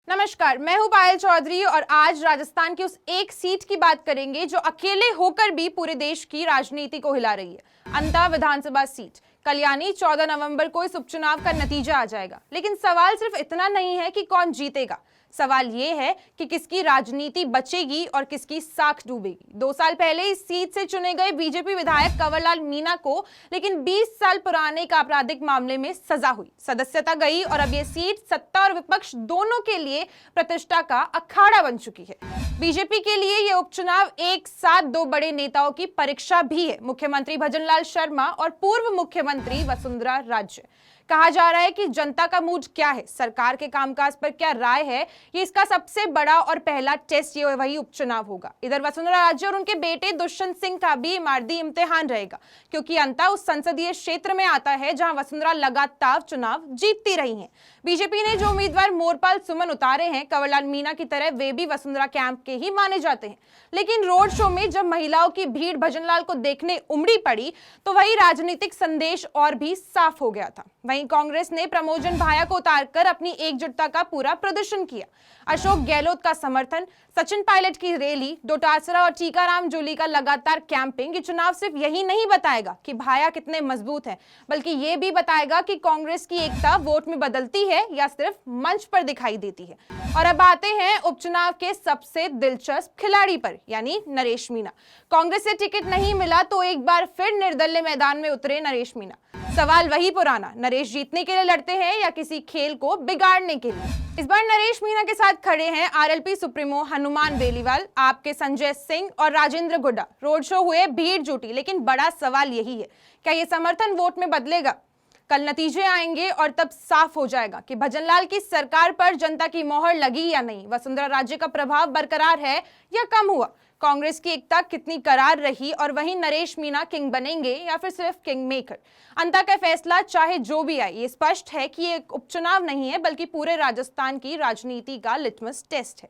नमस्कार, मैं हूं पायल चौधरी और आज राजस्थान की उस एक सीट की बात करेंगे जो अकेले होकर भी पूरे देश की राजनीति को हिला रही है। अंता विधानसभा सीट कल यानी 14 नवंबर को इस उपचुनाव का नतीजा आ जाएगा। लेकिन सवाल सिर्फ इतना नहीं है कि कौन जीतेगा, सवाल ये है कि किसकी राजनीति बचेगी और किसकी साख डूबेगी। 2 साल पहले इस सीट से चुने गए बीजेपी विधायक कंवरलाल मीणा को लेकिन 20 साल पुराने एक आपराधिक मामले में सजा हुई, सदस्यता गई और अब ये सीट सत्ता और विपक्ष दोनों के लिए प्रतिष्ठा का अखाड़ा बन चुकी है। बीजेपी के लिए ये उपचुनाव एक साथ 2 बड़े नेताओं की परीक्षा भी है, मुख्यमंत्री भजनलाल शर्मा और पूर्व मुख्यमंत्री वसुंधरा राजे। कहा जा रहा है कि जनता का मूड क्या है, सरकार के कामकाज पर क्या राय है, ये इसका सबसे बड़ा और पहला टेस्ट ये वही उपचुनाव होगा। इधर वसुंधरा राजे और उनके बेटे दुष्यंत सिंह का भी इमारती इम्तिहान रहेगा, क्योंकि अंता उस संसदीय क्षेत्र में आता है जहां वसुंधरा लगातार चुनाव जीतती रही हैं। बीजेपी ने जो उम्मीदवार मोरपाल सुमन उतारे हैं, कंवरलाल मीणा की तरह वे भी वसुंधरा कैंप के ही माने जाते हैं। लेकिन रोड शो में जब महिलाओं की भीड़ भजनलाल को देखने उमड़ी पड़ी तो वही राजनीतिक संदेश और भी साफ हो गया था। वहीं कांग्रेस ने प्रमोजन भाया को उतारकर अपनी एकजुटता का पूरा प्रदर्शन किया। अशोक गहलोत का समर्थन, सचिन पायलट की रैली, डोटासरा और टीकाराम जूली का लगातार कैंपिंग, ये चुनाव सिर्फ यही नहीं बताएगा कि भाया कितने मजबूत हैं, बल्कि ये भी बताएगा कि कांग्रेस की एकता वोट में बदलती है या सिर्फ मंच पर दिखाई देती है। और अब आते हैं उपचुनाव के सबसे दिलचस्प खिलाड़ी पर, यानी नरेश मीणा। कांग्रेस से टिकट नहीं मिला तो एक बार फिर निर्दलीय मैदान में उतरे नरेश मीणा। सवाल वही पुराना, नरेश जीतने के लिए लड़ते हैं या किसी खेल को बिगाड़ने के लिए। इस बार नरेश मीणा के साथ खड़े हैं आरएलपी सुप्रीमो हनुमान बेलीवाल, आप के संजय सिंह और राजेंद्र गुड्डा। रोड शो हुए, भीड़ जुटी, लेकिन बड़ा सवाल यही है, क्या ये समर्थन वोट में बदलेगा? कल नतीजे आएंगे और तब साफ हो जाएगा कि भजनलाल की सरकार पर जनता की मोहर लगी या नहीं, वसुंधरा राजे का प्रभाव बरकरार है या कम हुआ, कांग्रेस की एकता कितनी करार रही और वहीं नरेश मीणा किंग बनेंगे या फिर सिर्फ किंग मेकर। अंता का फैसला चाहे जो भी आए, ये स्पष्ट है कि ये उपचुनाव नहीं है बल्कि पूरे राजस्थान की राजनीति का लिटमस टेस्ट है।